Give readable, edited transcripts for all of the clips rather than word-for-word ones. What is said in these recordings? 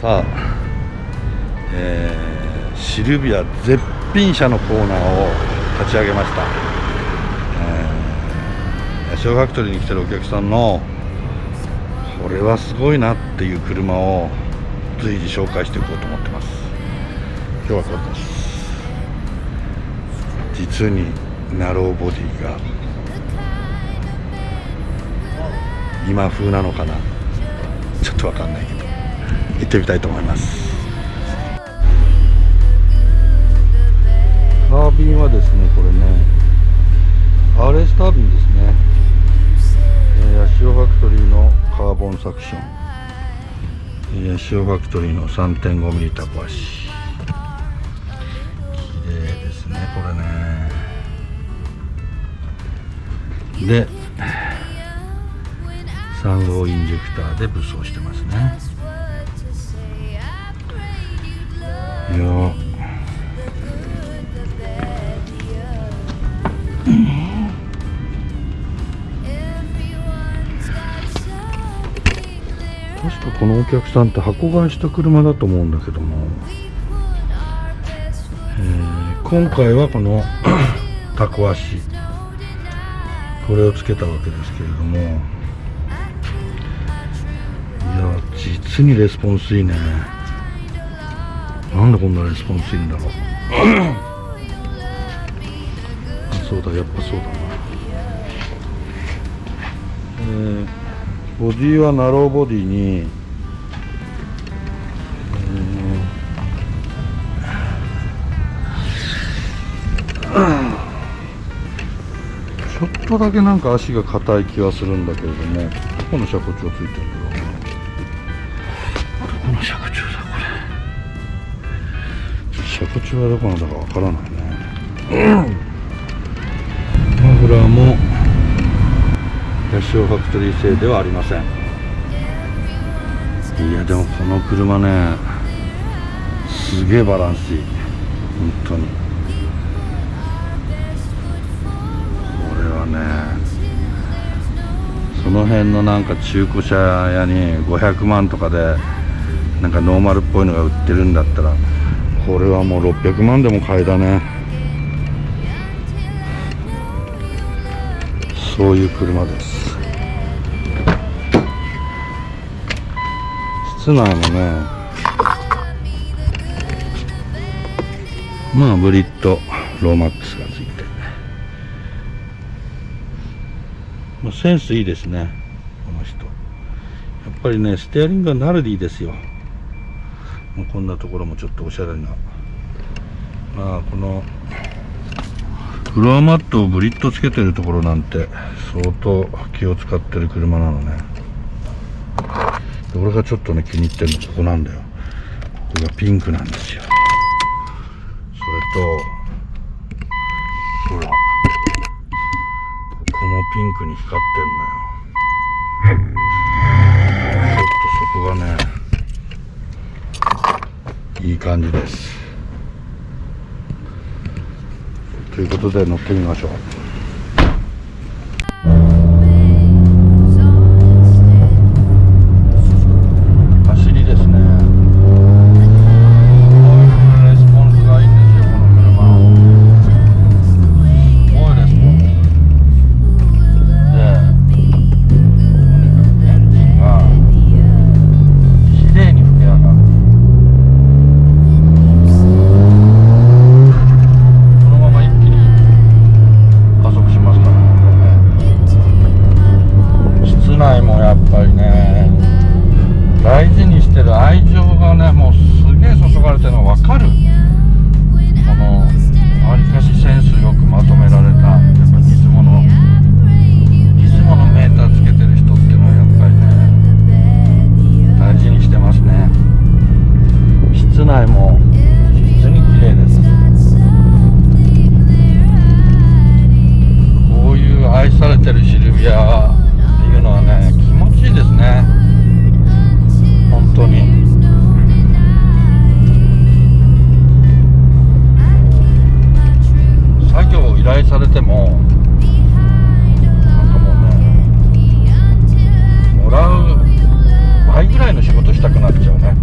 さあ、シルビア絶品車のコーナーを立ち上げました。ヤシオファクトリーに来てるお客さんのこれはすごいなっていう車を随時紹介していこうと思ってます。今日はこれです。実にナローボディが今風なのかな、ちょっとわかんないけど行ってみたいと思います。タービンはですね、これね RS タービンですね。ヤシオファクトリーのカーボンサクション、ヤシオファクトリーの 3.5mm タコ足、綺麗ですねこれね。で3号インジェクターで武装してますね。いや確かこのお客さんって箱買いした車だと思うんだけども、今回はこのタコ足これをつけたわけですけれども、いや実にレスポンスいいね。なんでこんなレスポンスいいんだろうそうだ、やっぱそうだな。ボディはナローボディに、ちょっとだけなんか足が硬い気はするんだけれども、どこの車高調ついてるんだろうな。どこの車高調だこれ。ちょっと車高調はどこなんだかわからないね。マフラーもヤシオファクトリー製ではありません。いやでもこの車ねすげえバランスいい、本当に。これはね、その辺のなんか中古車屋に500万とかでなんかノーマルっぽいのが売ってるんだったら、これはもう600万でも買いだね。そういう車です。室内もね、まあブリッドローマックスがついて、まあ、センスいいですねこの人。やっぱりねステアリングはナルディですよ。もうこんなところもちょっとおしゃれな、まあこのフロアマットをブリッドつけてるところなんて相当気を使ってる車なのね。で俺がちょっとね気に入ってるのここなんだよ。ここがピンクなんですよ。それとほらここもピンクに光ってんのよ。ちょっとそこがねいい感じです。ということで乗ってみましょう。走りですね。レスポンスがいいんですよこの車。すごいレスポンスで、エンジンが綺麗に吹き上がる。やっぱりね大事にしてる愛情がねもうすげえ注がれてるのが分かる。このわりかしセンスよくまとめられた、やっぱニスモのメーターつけてる人っていうのはやっぱりね大事にしてますね。室内も実に綺麗です。こういう愛されてるシルビアっていうのはね気持ちいいですね本当に。作業を依頼されてもなんかもうねもらう倍ぐらいの仕事したくなっちゃうね。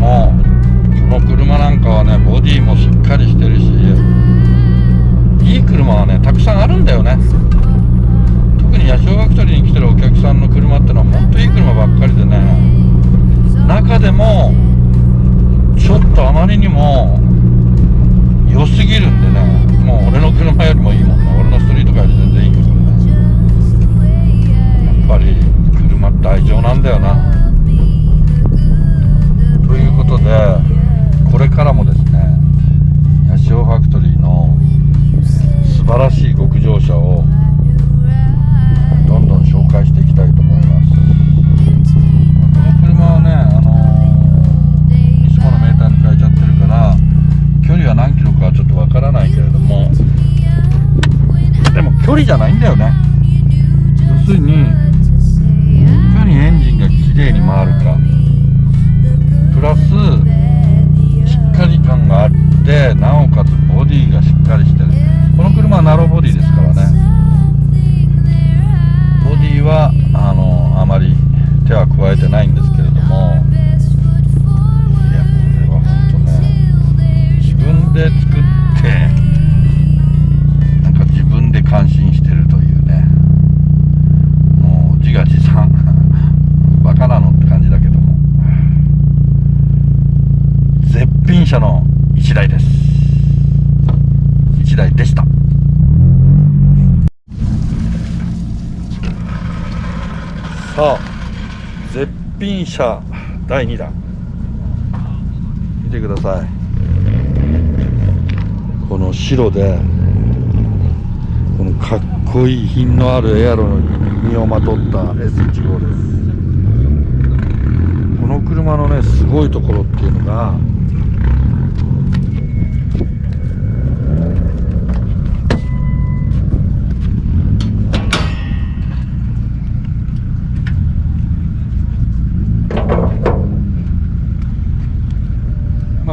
もこの車なんかはねボディもしっかりしてるし、いい車はねたくさんあるんだよね。特にヤシオファクトリーに来てるお客さんの車ってのはほんといい車ばっかりでね、中でもちょっとあまりにも良すぎるんでね、もう俺の車よりもいいもんね。俺のストリートカーより全然いいけどね、やっぱり車って愛情なんだよな。ということでこれからもですねヤシオファクトリーの素晴らしい極上車をどんどん紹介していきたいと思います。この車はねいつものメーターに変えちゃってるから距離は何キロかはちょっとわからないけれども、でも距離じゃないんだよね。要するにいかにエンジンがきれいに回るかプラスしっかり感があって、なおかつボディがしっかりしてる。この車はナローボディですからね。ボディはあまり手は加えてないんですけれども、いやこれは本当ね自分で作ってなんか自分で感心してるというね、もう自画自賛バカなのって感じだけども、絶品車の1台です。1台でした。さあ絶品車第2弾見てください。この白でこのかっこいい品のあるエアロに身をまとった S15 です。この車のねすごいところっていうのが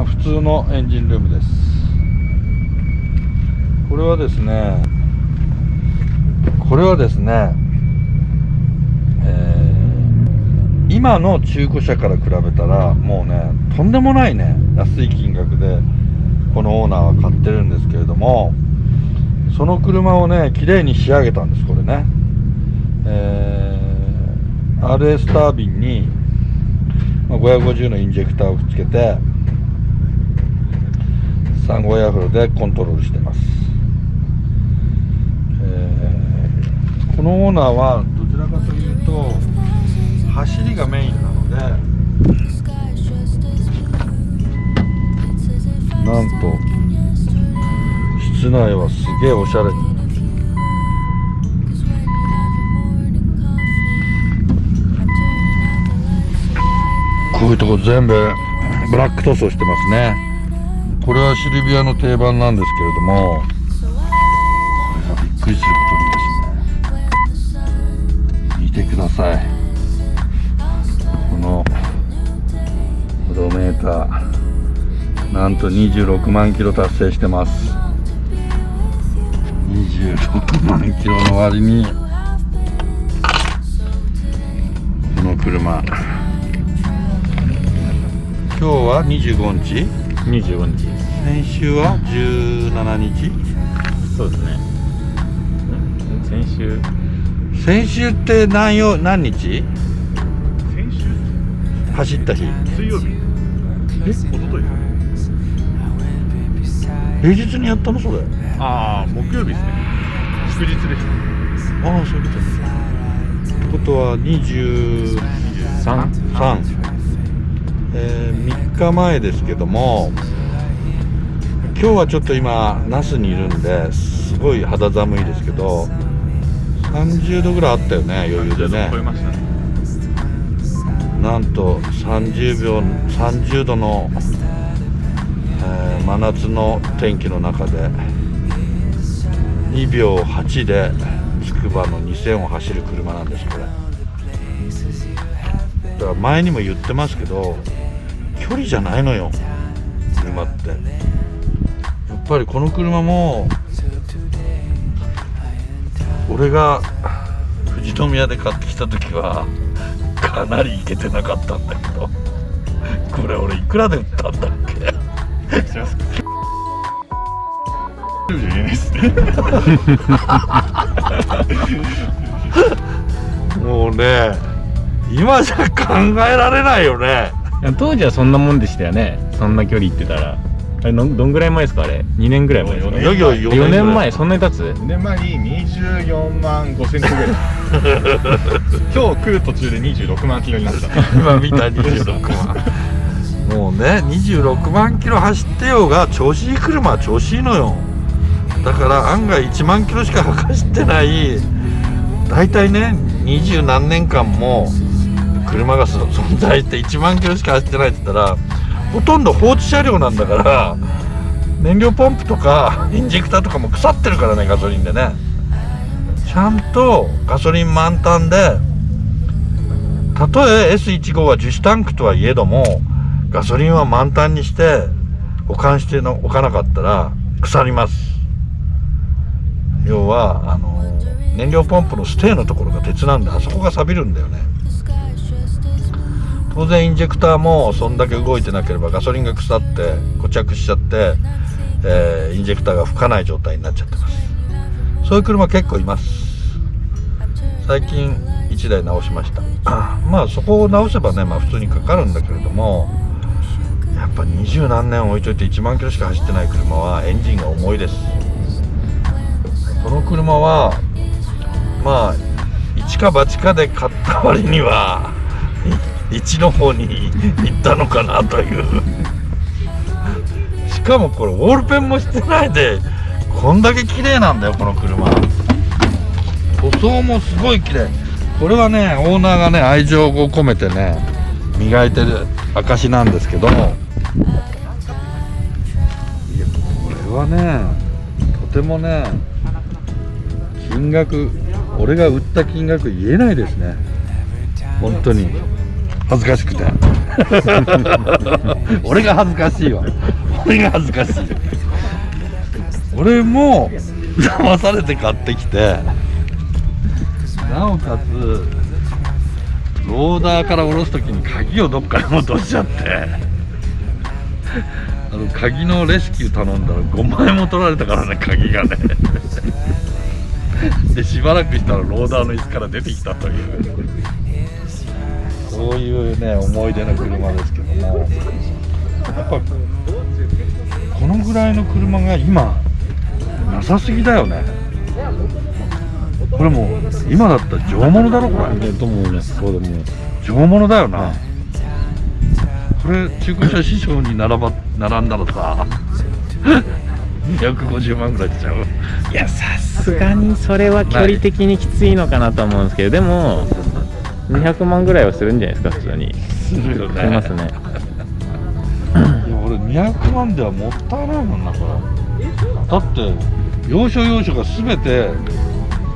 普通のエンジンルームです。これはですね、今の中古車から比べたらもうねとんでもないね安い金額でこのオーナーは買ってるんですけれども、その車をね綺麗に仕上げたんです。これね、RS タービンに550のインジェクターをくっつけて35エアフロでコントロールしています。このオーナーはどちらかというと走りがメインなので、なんと室内はすげえおしゃれに、こういうとこ全部ブラック塗装してますね。これはシルビアの定番なんですけれども、これがびっくりすることにですね、見てください。このオドメーターなんと26万キロ達成してます。26万キロの割にこの車、今日は25日25日です。先週は17日。そうですね。先週って何日？先週走った日。水曜日。一昨日。平日にやったのそれ？ああ、木曜日ですね。祝日でした。ああ、そういうことね。ってことは23、3日前ですけども、今日はちょっと今那須にいるんですごい肌寒いですけど、30度ぐらいあったよね、余裕でね。超えましたね。なんと30度の、真夏の天気の中で2秒8でつくばの2000を走る車なんです。これだから前にも言ってますけど、距離じゃないのよ車って。やっぱりこの車も俺が富士宮で買ってきた時はかなりイケてなかったんだけど、これ俺いくくらで売ったんだっけ。知らんすか。言えないですね。もうね、今じゃ考えられないよね。いや当時はそんなもんでしたよね。そんな距離行ってたら。あれどんぐらい前ですかあれ。2年ぐらい前ですか。いやいや4 4年前そんなに経つ4年前に24万5千キロぐらい。今日来る途中で26万キロになった。今見た26万。もうね、26万キロ走ってようが調子いい車は調子いいのよ。だから案外1万キロしか走ってない、大体ね20何年間も車が存在して1万キロしか走ってないって言ったら、ほとんど放置車両なんだから、燃料ポンプとかインジェクターとかも腐ってるからね、ガソリンでね。ちゃんとガソリン満タンで、たとえ S15 は樹脂タンクとはいえどもガソリンは満タンにして保管しておかなかったら腐ります。要は燃料ポンプのステーのところが鉄なんで、あそこが錆びるんだよね。当然インジェクターもそんだけ動いてなければガソリンが腐って固着しちゃって、インジェクターが吹かない状態になっちゃってます。そういう車結構います。最近1台直しました。まあそこを直せばね、まあ普通にかかるんだけれども、やっぱ20何年置いといて1万キロしか走ってない車はエンジンが重いです。この車はまあ一か八かで買った割には1の方に行ったのかなという。しかもこれウォールペンもしてないでこんだけ綺麗なんだよ、この車。塗装もすごい綺麗。これはね、オーナーがね愛情を込めてね磨いてる証なんですけど、いやこれはねとてもね、金額、俺が売った金額言えないですね、本当に恥ずかしくて。俺が恥ずかしいわ。俺が恥ずかしい。俺も騙されて買ってきて、なおかつローダーから下ろすときに鍵をどっかに落としちゃって、鍵のレスキュー頼んだら5万円も取られたからね、鍵がね。でしばらくしたらローダーの椅子から出てきたという、そういうね思い出の車ですけども、やっぱこのぐらいの車が今なさすぎだよね。これもう今だったら上物だろ、これ。と思います。そうだもう上物だよな。これ中古車市場に並んだらさ250万ぐらいしちゃう。いやさすがにそれは距離的にきついのかなと思うんですけど、でも200万ぐらいはするんじゃないですか、普通に。するよね。しますね。いや俺200万ではもったいないもんな、これ。だって要所要所が全て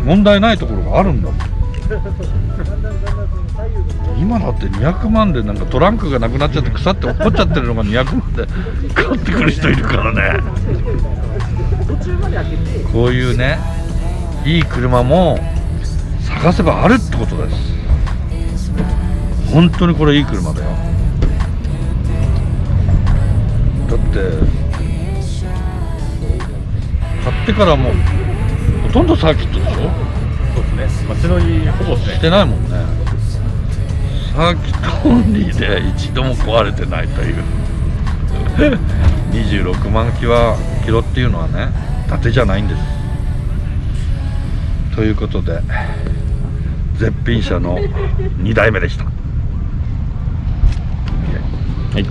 問題ないところがあるんだもん。今だって200万でなんかトランクがなくなっちゃって腐って落っこっちゃってるのが200万で買ってくる人いるからね。こういうねいい車も探せばあるってことです。本当にこれいい車だよ。だって買ってからもうほとんどサーキットでしょ。そうですね。街乗りほぼししてないもんね。サーキットオンリーで一度も壊れてないという26万キロっていうのはね伊達じゃないんです。ということで絶品車の2台目でした。はい。